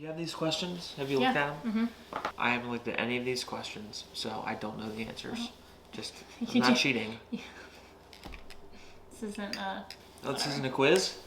Do you have these questions? Have you looked at them? I haven't looked at any of these questions, so I don't know the answers. Just, I'm not cheating. This isn't this isn't a quiz?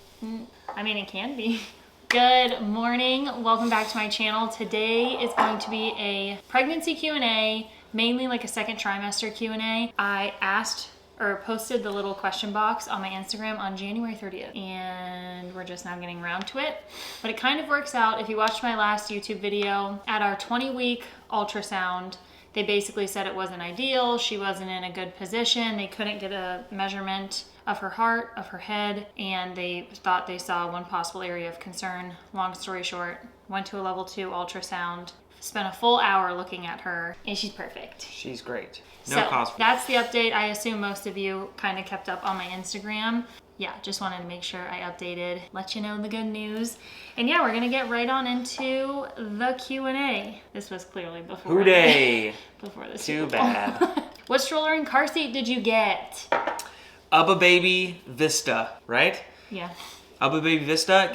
I mean, it can be. Good morning. Welcome back to my channel. Today is going to be a pregnancy Q&A, mainly like a second trimester Q&A. I asked or posted the little question box on my Instagram on January 30th, and we're just now getting around to it. But it kind of works out. If you watched my last YouTube video, at our 20-week ultrasound, they basically said it wasn't ideal. She wasn't in a good position. They couldn't get a measurement of her heart, of her head, and they thought they saw one possible area of concern. Long story short, went to a level 2 ultrasound, spent a full hour looking at her, and she's perfect. She's great. So that's the update. I assume most of you kind of kept up on my Instagram. Yeah, just wanted to make sure I updated, let you know the good news. And yeah, we're gonna get right on into the Q&A. This was clearly before. Hooday! Before this. Too bad. What stroller and car seat did you get? Ubba Baby Vista, right? Yeah. Ubba Baby Vista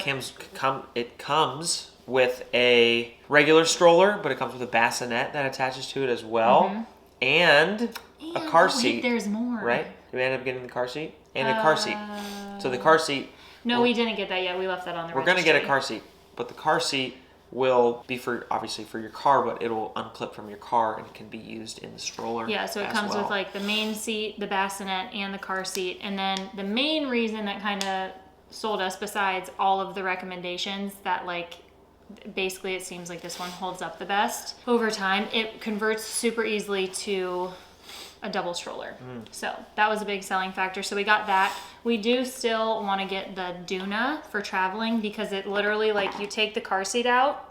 it comes with a regular stroller, but it comes with a bassinet that attaches to it as well, and a car seat. There's more. Right? We ended up getting the car seat and a car seat. So the car seat. No, we didn't get that yet. We left that on the registry. We're gonna get a car seat, but the car seat will be obviously for your car, but it'll unclip from your car and it can be used in the stroller. Yeah, so it comes with like the main seat, the bassinet, and the car seat. And then the main reason that kind of sold us, besides all of the recommendations, that like basically it seems like this one holds up the best over time. It converts super easily to a double stroller. So that was a big selling factor. So we got that. We do still want to get the Duna for traveling, because it literally, like, you take the car seat out,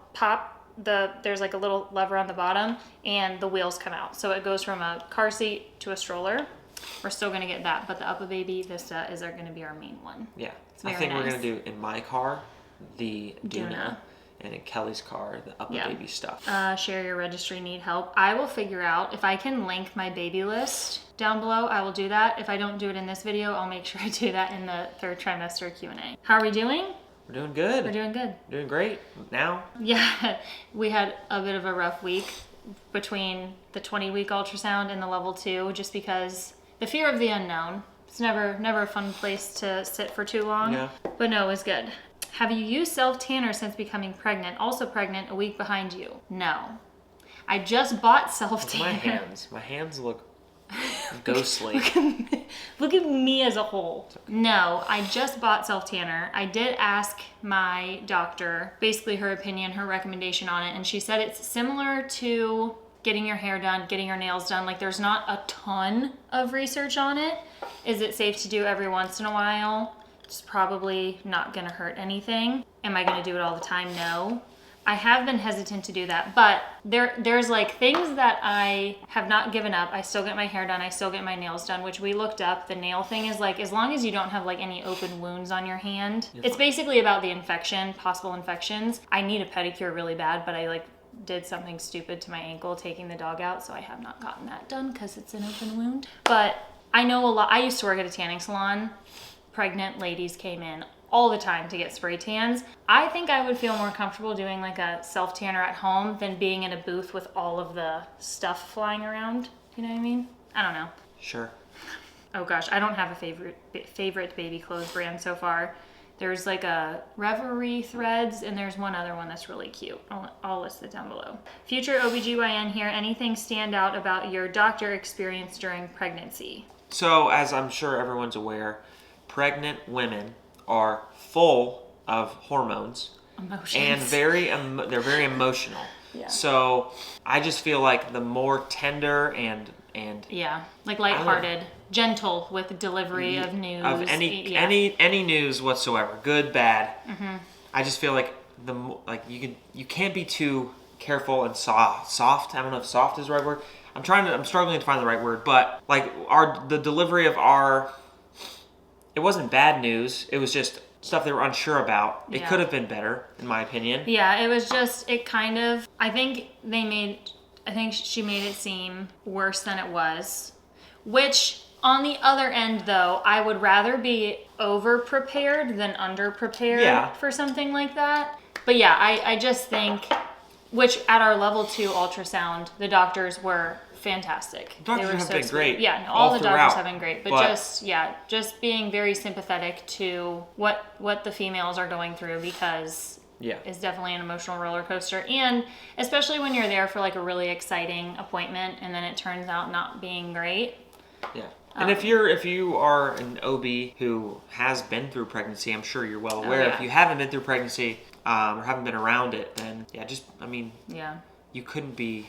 there's like a little lever on the bottom, and the wheels come out. So it goes from a car seat to a stroller. We're still going to get that, but the Ubba Baby Vista is going to be our main one. Yeah. I think we're going to do, in my car, the Duna. And in Kelly's car, the Ubba Baby stuff. Share your registry, need help. I will figure out if I can link my baby list down below. I will do that. If I don't do it in this video, I'll make sure I do that in the third trimester Q&A. How are we doing? We're doing good. We're doing good. Doing great now. Yeah, we had a bit of a rough week between the 20-week ultrasound and the level 2, just because the fear of the unknown. It's never a fun place to sit for too long. Yeah. But no, it was good. Have you used self-tanner since becoming pregnant? Also pregnant, a week behind you. No. I just bought self-tanner. My hands look ghostly. Look at me as a whole. No, I just bought self-tanner. I did ask my doctor, basically her opinion, her recommendation on it, and she said it's similar to getting your hair done, getting your nails done. Like, there's not a ton of research on it. Is it safe to do every once in a while? It's probably not gonna hurt anything. Am I gonna do it all the time? No. I have been hesitant to do that, but there's like things that I have not given up. I still get my hair done, I still get my nails done, which we looked up. The nail thing is like, as long as you don't have like any open wounds on your hand, it's basically about the infection, possible infections. I need a pedicure really bad, but I like did something stupid to my ankle taking the dog out, so I have not gotten that done because it's an open wound. But I know a lot. I used to work at a tanning salon. Pregnant ladies came in all the time to get spray tans. I think I would feel more comfortable doing like a self-tanner at home than being in a booth with all of the stuff flying around. You know what I mean? I don't know. Sure. Oh gosh, I don't have a favorite baby clothes brand so far. There's like a Referral threads, and there's one other one that's really cute. I'll list it down below. Future OBGYN here. Anything stand out about your doctor experience during pregnancy? So, as I'm sure everyone's aware, pregnant women are full of hormones. Emotions. And they're very emotional. Yeah. So I just feel like the more tender and yeah, like lighthearted, gentle with delivery of news. Of any news whatsoever, good, bad. I just feel like you can't be too careful and soft. I don't know if soft is the right word. I'm struggling to find the right word, but like the delivery of it wasn't bad news. It was just stuff they were unsure about. It could have been better, in my opinion. Yeah, it was just, I think she made it seem worse than it was. Which, on the other end though, I would rather be over-prepared than under-prepared for something like that. But yeah, I just think, which at our level 2 ultrasound, the doctors were fantastic. Doctors have been great. Yeah, no, all the throughout, doctors have been great. But just being very sympathetic to what the females are going through, because it's definitely an emotional roller coaster. And especially when you're there for like a really exciting appointment and then it turns out not being great. Yeah. And if you are an OB who has been through pregnancy, I'm sure you're well aware. If you haven't been through pregnancy or haven't been around it, then you can't be,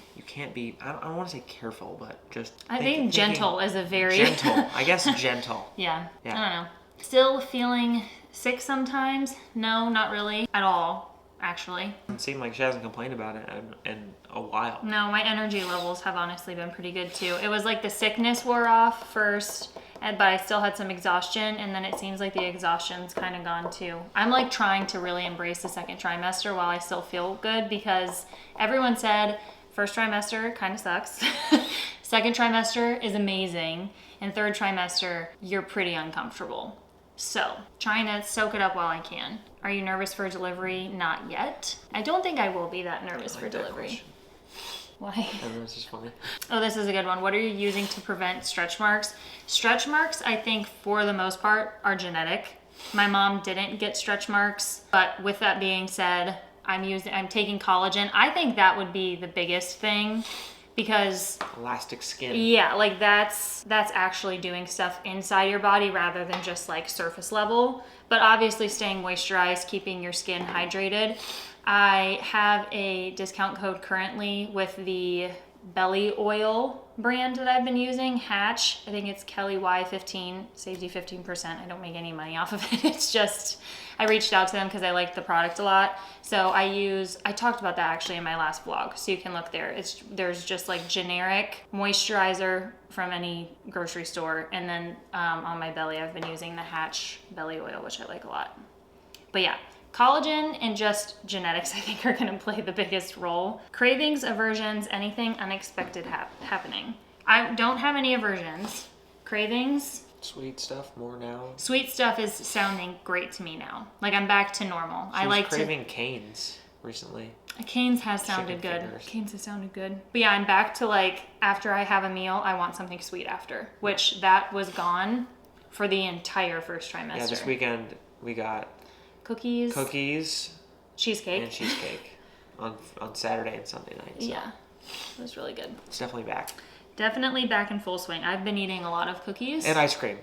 I don't want to say careful, but just I think gentle is a very... Gentle. I guess gentle. Yeah. I don't know. Still feeling sick sometimes? No, not really at all, actually. It seemed like she hasn't complained about it in a while. No, my energy levels have honestly been pretty good too. It was like the sickness wore off first, but I still had some exhaustion, and then it seems like the exhaustion's kind of gone too. I'm like trying to really embrace the second trimester while I still feel good, because everyone said first trimester kind of sucks. Second trimester is amazing, and third trimester, you're pretty uncomfortable. So, trying to soak it up while I can. Are you nervous for delivery? Not yet. I don't think I will be that nervous for delivery. Why? This is funny. Oh, this is a good one. What are you using to prevent stretch marks? Stretch marks, I think, for the most part, are genetic. My mom didn't get stretch marks, but with that being said, I'm taking collagen. I think that would be the biggest thing, because elastic skin. Yeah, like that's actually doing stuff inside your body rather than just like surface level. But obviously staying moisturized, keeping your skin hydrated. I have a discount code currently with the belly oil brand that I've been using, Hatch. I think it's Kelly Y15, saves you 15%. I don't make any money off of it. It's just, I reached out to them because I liked the product a lot. So I talked about that actually in my last vlog, so you can look there. There's just like generic moisturizer from any grocery store. And then on my belly, I've been using the Hatch belly oil, which I like a lot. But yeah. Collagen and just genetics, I think, are going to play the biggest role. Cravings, aversions, anything unexpected happening. I don't have any aversions. Cravings. Sweet stuff more now. Sweet stuff is sounding great to me now. Like I'm back to normal. I was craving Cane's recently. Cane's has sounded good. Cane's has sounded good. But yeah, I'm back to like, after I have a meal, I want something sweet after, which that was gone for the entire first trimester. Yeah, this weekend we got cookies, cheesecake, and cheesecake on Saturday and Sunday night. So. Yeah, it was really good. It's definitely back. Definitely back in full swing. I've been eating a lot of cookies. And ice cream.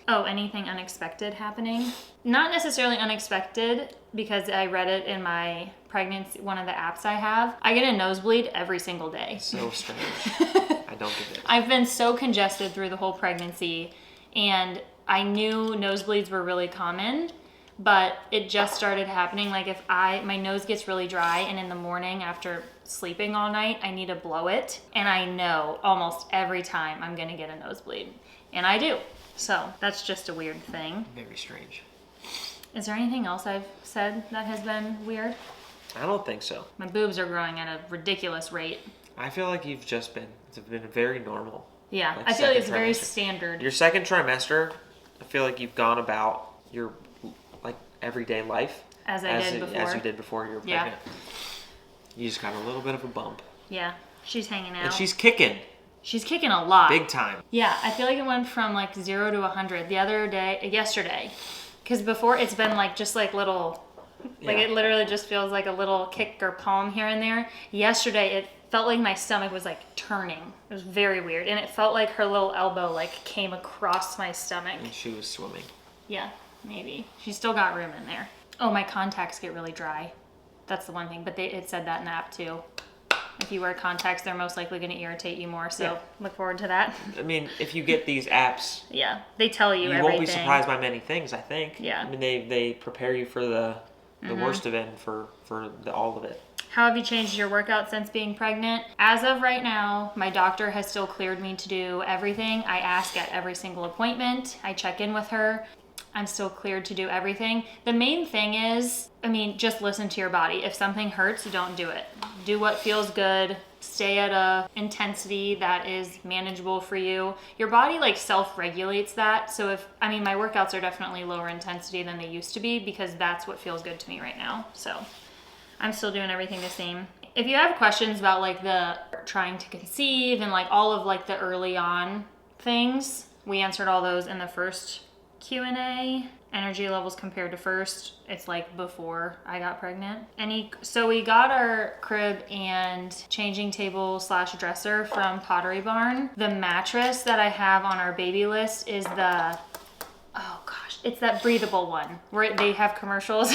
Oh, anything unexpected happening? Not necessarily unexpected, because I read it in my pregnancy, one of the apps I have. I get a nosebleed every single day. So strange. I don't get it. I've been so congested through the whole pregnancy, and I knew nosebleeds were really common, but it just started happening. Like if my nose gets really dry, and in the morning after sleeping all night, I need to blow it. And I know almost every time I'm gonna get a nosebleed. And I do. So that's just a weird thing. Very strange. Is there anything else I've said that has been weird? I don't think so. My boobs are growing at a ridiculous rate. I feel like it's been very normal. Yeah, I feel like it's very standard. Your second trimester, I feel like you've gone about your like everyday life as you did before you were pregnant. Yeah. You just got a little bit of a bump. Yeah, she's hanging out. And she's kicking. She's kicking a lot. Big time. Yeah, I feel like it went from like 0 to 100 yesterday. Because before it's been like just like little, like it literally just feels like a little kick or palm here and there. Yesterday it felt like my stomach was like turning. It was very weird. And it felt like her little elbow like came across my stomach. And she was swimming. Yeah, maybe. She's still got room in there. Oh, my contacts get really dry. That's the one thing, but it said that in the app too. If you wear contacts, they're most likely going to irritate you more, so look forward to that. I mean, if you get these apps... Yeah, they tell you everything. You won't be surprised by many things, I think. Yeah. I mean, they prepare you for the worst of it and for all of it. How have you changed your workout since being pregnant? As of right now, my doctor has still cleared me to do everything. I ask at every single appointment. I check in with her. I'm still cleared to do everything. The main thing is, I mean, just listen to your body. If something hurts, don't do it. Do what feels good. Stay at a intensity that is manageable for you. Your body like self-regulates that. So if, I mean, my workouts are definitely lower intensity than they used to be because that's what feels good to me right now. So I'm still doing everything the same. If you have questions about like the trying to conceive and like all of like the early on things, we answered all those in the first Q&A. Energy levels compared to first, it's like before I got pregnant. So we got our crib and changing table / dresser from Pottery Barn. The mattress that I have on our baby list is the, oh gosh, it's that breathable one where they have commercials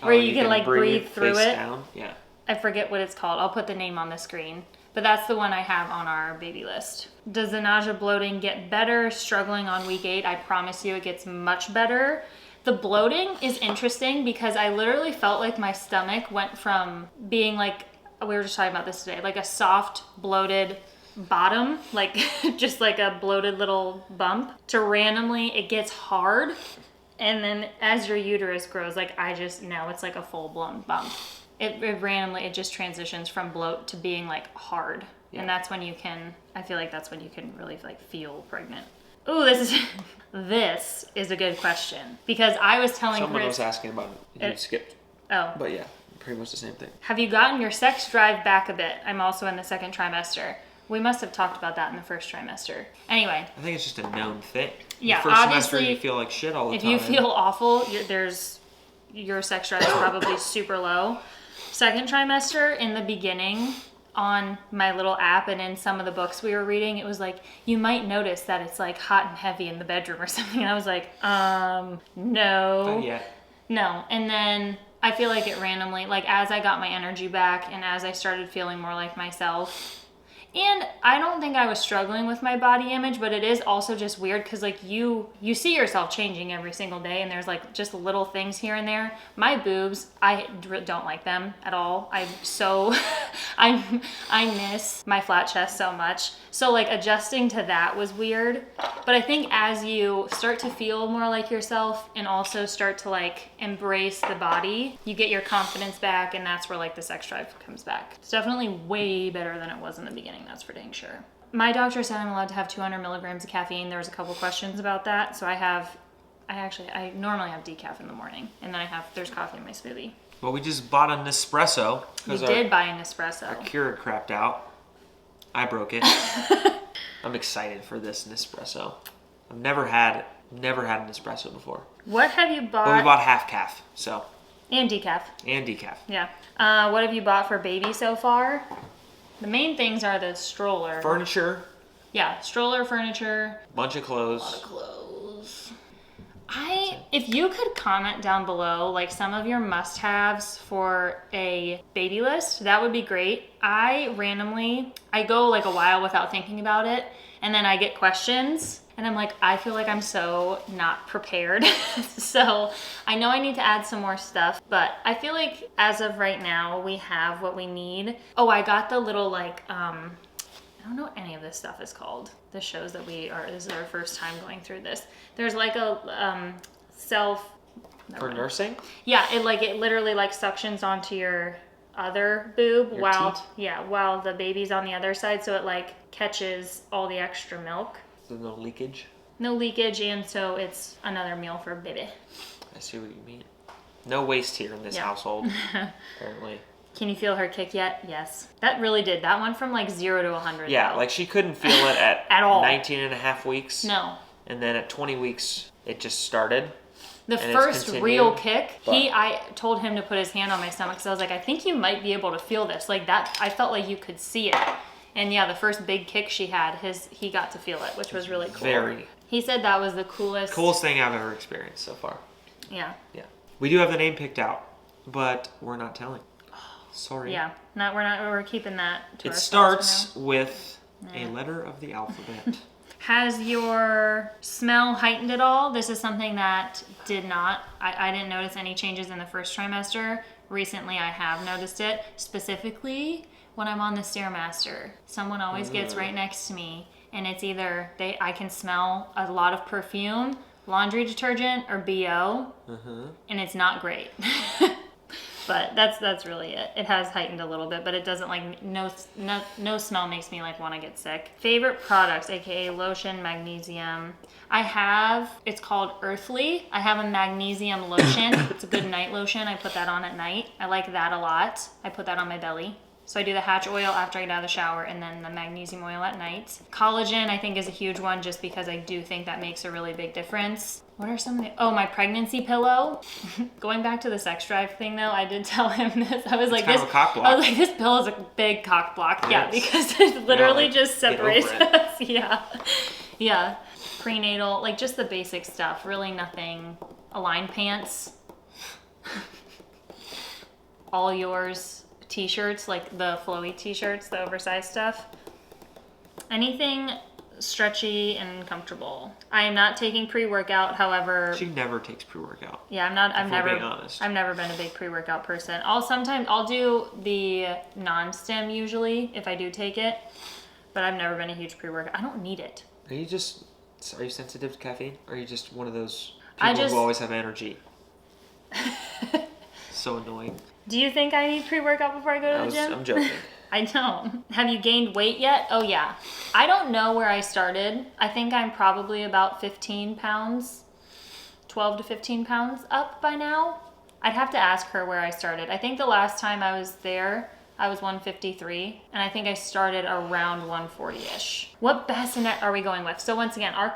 where you can like breathe through it. Down. Yeah. I forget what it's called. I'll put the name on the screen. But that's the one I have on our baby list. Does the nausea bloating get better struggling on week 8? I promise you it gets much better. The bloating is interesting because I literally felt like my stomach went from being like, we were just talking about this today, like a soft, bloated bottom, like just like a bloated little bump, to randomly it gets hard. And then as your uterus grows, like now it's like a full-blown bump. It randomly, it just transitions from bloat to being like hard. Yeah. And that's when I feel like that's when you can really like feel pregnant. Ooh, this is a good question because I was telling someone was asking about it. You skipped. Oh. But yeah, pretty much the same thing. Have you gotten your sex drive back a bit? I'm also in the 2nd trimester. We must have talked about that in the 1st trimester. Anyway. I think it's just a known thing. Yeah, the first obviously, semester you feel like shit all the time. If you feel awful, your sex drive is probably super low. 2nd trimester, in the beginning, on my little app and in some of the books we were reading, it was like, you might notice that it's like hot and heavy in the bedroom or something. And I was like, no. Not yet. No. And then I feel like it randomly, like as I got my energy back and as I started feeling more like myself. And I don't think I was struggling with my body image, but it is also just weird because like you see yourself changing every single day and there's like just little things here and there. My boobs, I don't like them at all. I miss my flat chest so much. So like adjusting to that was weird. But I think as you start to feel more like yourself and also start to like embrace the body, you get your confidence back and that's where like the sex drive comes back. It's definitely way better than it was in the beginning. That's for dang sure. My doctor said I'm allowed to have 200 milligrams of caffeine. There was a couple questions about that. So I normally have decaf in the morning and then there's coffee in my smoothie. Well, we just bought a Nespresso. We did buy a Nespresso. Our Keurig crapped out. I broke it. I'm excited for this Nespresso. I've never had an Nespresso before. What have you bought? Well, we bought half calf, so. And decaf. Yeah. What have you bought for baby so far? The main things are the stroller. Furniture. Yeah, stroller, furniture. Bunch of clothes. A lot of clothes. If you could comment down below, like some of your must-haves for a baby list, that would be great. I go like a while without thinking about it, and then I get questions, and I'm like, I feel like I'm so not prepared. So I know I need to add some more stuff, but I feel like as of right now, we have what we need. Oh, I got the little like, I don't know what any of this stuff is called. This shows that this is our first time going through this. There's like a For nursing? Yeah, it literally like suctions onto your other boob while the baby's on the other side, so it like catches all the extra milk. So no leakage? No leakage, and so it's another meal for baby. I see what you mean. No waste here in this household, apparently. Can you feel her kick yet? Yes. That really did. That went from like 0 to 100. Yeah, though. like she couldn't feel it at all. 19 and a half weeks. No. And then at 20 weeks, it just started. The first real kick, I told him to put his hand on my stomach because I was like, I think you might be able to feel this. Like that, I felt like you could see it. And yeah, the first big kick she had, he got to feel it, which was really cool. Very. He said that was the coolest thing I've ever experienced so far. Yeah. Yeah. We do have the name picked out, but we're not telling. Sorry. Yeah. We're keeping that to ourselves. It starts with a letter of the alphabet. Has your smell heightened at all? This is something that did not. I didn't notice any changes in the first trimester. Recently, I have noticed it, specifically when I'm on the Stairmaster. Someone always gets right next to me, and it's either I can smell a lot of perfume laundry detergent or BO, and it's not great. But that's really it. It has heightened a little bit, but it doesn't like, no smell makes me like want to get sick. Favorite products, aka lotion, magnesium. It's called Earthly. I have a magnesium lotion. It's a good night lotion. I put that on at night. I like that a lot. I put that on my belly. So I do the hatch oil after I get out of the shower and then the magnesium oil at night. Collagen I think is a huge one just because I do think that makes a really big difference. What are some of the, my pregnancy pillow. Going back to the sex drive thing though, I did tell him this. I was like, kind of a cock block. I was like, this pillow is a big cock block. Yeah, because it literally just separates us. Yeah. Prenatal, like just the basic stuff. Really nothing. Align pants. All yours. T-shirts, like the flowy t-shirts, the oversized stuff. Anything stretchy and comfortable. I am not taking pre-workout, however. She never takes pre-workout. Yeah, I've never been a big pre-workout person. I'll do the non-stim usually if I do take it, but I've never been a huge pre-workout. I don't need it. Are you sensitive to caffeine? Or are you just one of those people who always have energy? So annoying. Do you think I need pre-workout before I go to the gym? I'm joking. I don't. Have you gained weight yet? Oh yeah. I don't know where I started. I think I'm probably about 15 pounds, 12 to 15 pounds up by now. I'd have to ask her where I started. I think the last time I was there, I was 153, and I think I started around 140-ish. What bassinet are we going with? So once again, our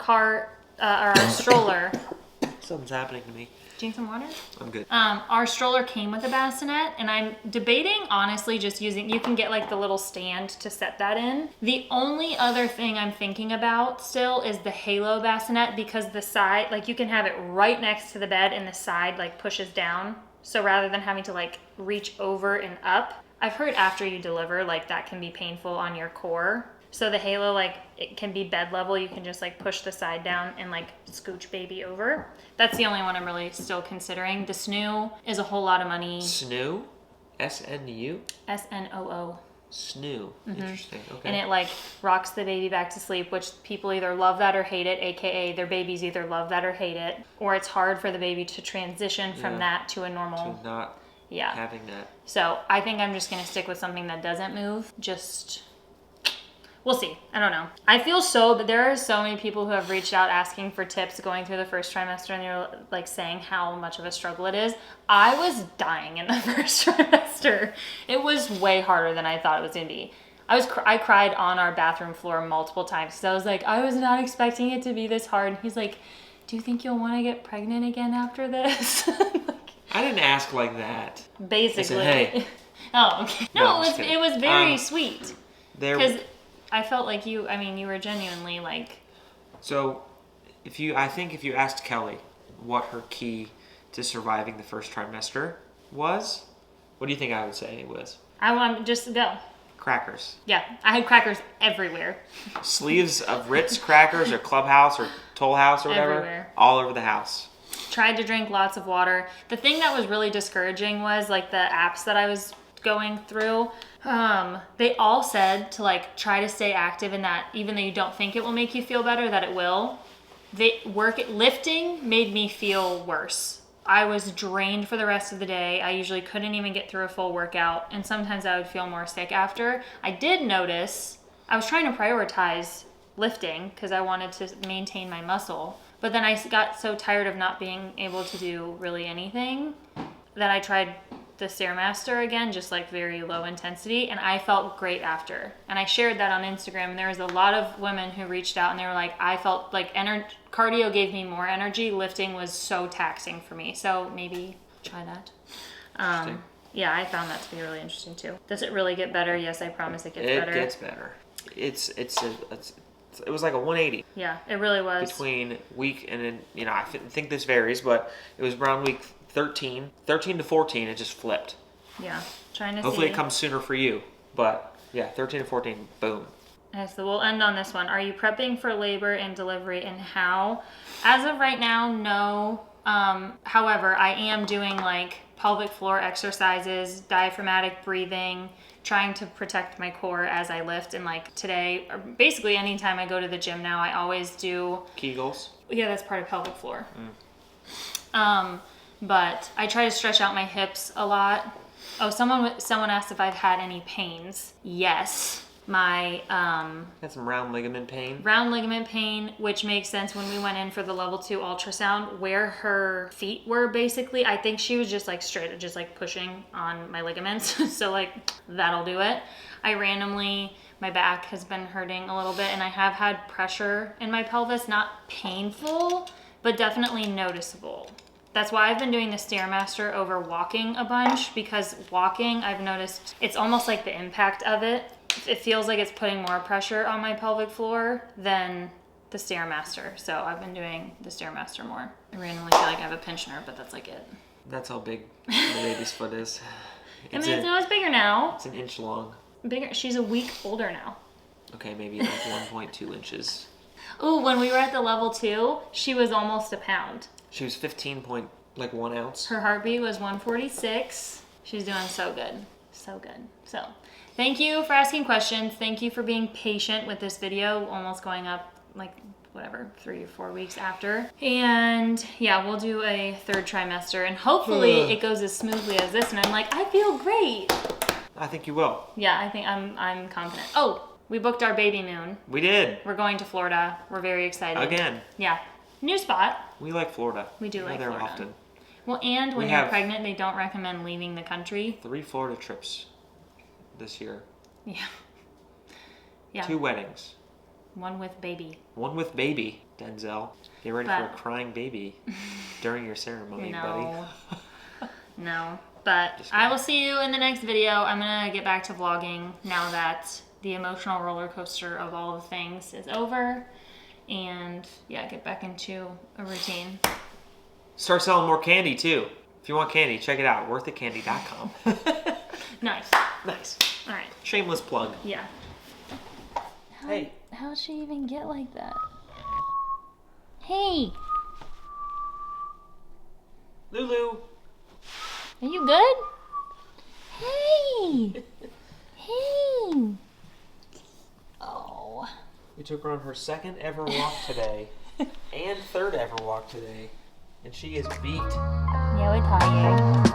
stroller. Something's happening to me. Do you need some water? I'm good. Our stroller came with a bassinet, and I'm debating, honestly, just using, you can get like the little stand to set that in. The only other thing I'm thinking about still is the Halo bassinet, because the side, like you can have it right next to the bed and the side like pushes down. So rather than having to like reach over and up, I've heard after you deliver, like that can be painful on your core. So the Halo, like, it can be bed level. You can just like push the side down and like scooch baby over. That's the only one I'm really still considering. The Snoo is a whole lot of money. Snoo? S-N-U? S-N-O-O. Snoo. Interesting. Okay. And it like rocks the baby back to sleep, which people either love that or hate it, aka their babies either love that or hate it. Or it's hard for the baby to transition from that to a normal. To not having that. So I think I'm just going to stick with something that doesn't move. We'll see. I don't know. I feel but there are so many people who have reached out asking for tips going through the first trimester, and they're like saying how much of a struggle it is. I was dying in the first trimester. It was way harder than I thought it was going to be. I cried on our bathroom floor multiple times because I was like, I was not expecting it to be this hard. And he's like, do you think you'll want to get pregnant again after this? I didn't ask like that. Basically. I said, hey. Oh, okay. No, it was very sweet. Because I felt like you were genuinely like. So, if you asked Kelly what her key to surviving the first trimester was, what do you think I would say it was? I want just go. Crackers. Yeah, I had crackers everywhere. Sleeves of Ritz crackers or Clubhouse or Toll House or whatever. Everywhere. All over the house. Tried to drink lots of water. The thing that was really discouraging was like the apps that I was going through. They all said to like try to stay active in that, even though you don't think it will make you feel better, that it will. Lifting made me feel worse. I was drained for the rest of the day. I usually couldn't even get through a full workout, and sometimes I would feel more sick after. I did notice I was trying to prioritize lifting because I wanted to maintain my muscle, but then I got so tired of not being able to do really anything that I tried the Stairmaster again, just like very low intensity, and I felt great after. And I shared that on Instagram, and there was a lot of women who reached out and they were like, I felt like cardio gave me more energy, lifting was so taxing for me. So maybe try that. Yeah, I found that to be really interesting too. Does it really get better? Yes, I promise it gets better. It gets better. It was like a 180. Yeah, it really was. Between week and then, I think this varies, but it was around week 13 to 14, it just flipped. Yeah, trying to Hopefully it comes sooner for you, but yeah, 13 to 14, boom. Okay, so we'll end on this one. Are you prepping for labor and delivery, and how? As of right now, no. However, I am doing like pelvic floor exercises, diaphragmatic breathing, trying to protect my core as I lift. And like today, or basically anytime I go to the gym now, I always do Kegels. Yeah, that's part of pelvic floor. But I try to stretch out my hips a lot. Oh, someone asked if I've had any pains. Yes. My Got some round ligament pain. round ligament pain, which makes sense when we went in for the level 2 ultrasound, where her feet were basically. I think she was just like straight, just like pushing on my ligaments. So like that'll do it. My back has been hurting a little bit, and I have had pressure in my pelvis, not painful, but definitely noticeable. That's why I've been doing the Stairmaster over walking a bunch, because walking, I've noticed it's almost like the impact of it. It feels like it's putting more pressure on my pelvic floor than the Stairmaster. So I've been doing the Stairmaster more. I randomly feel like I have a pinch nerve, but that's like it. That's how big the baby's foot is. It's bigger now. It's an inch long. Bigger. She's a week older now. Okay, maybe like 1.2 inches. Ooh, when we were at the level 2, she was almost a pound. She was 15.1 ounce. Her heartbeat was 146. She's doing so good. So good. So, thank you for asking questions. Thank you for being patient with this video, almost going up like, whatever, 3 or 4 weeks after. And yeah, we'll do a 3rd trimester, and hopefully it goes as smoothly as this, and I'm like, I feel great. I think you will. Yeah, I think I'm confident. Oh, we booked our baby moon. We did. We're going to Florida. We're very excited. Again. Yeah. New spot. We like Florida. We do like there Florida. Often. Well, and when We you're have- pregnant, they don't recommend leaving the country. 3 Florida trips this year. Yeah. Yeah. 2 weddings. 1 with baby. 1 with baby. Denzel, get ready for a But- crying baby during your ceremony, No. buddy. No. But I will see you in the next video. I'm going to get back to vlogging now that the emotional roller coaster of all the things is over. And yeah, get back into a routine. Start selling more candy too. If you want candy, check it out. Worthitcandy.com. Nice. Nice. All right. Shameless plug. Yeah. Hey. How'd she even get like that? Hey, Lulu. are you good? Hey. Hey. Oh. We took her on her 2nd ever walk today. And 3rd ever walk today. And she is beat. Yeah, we're tired.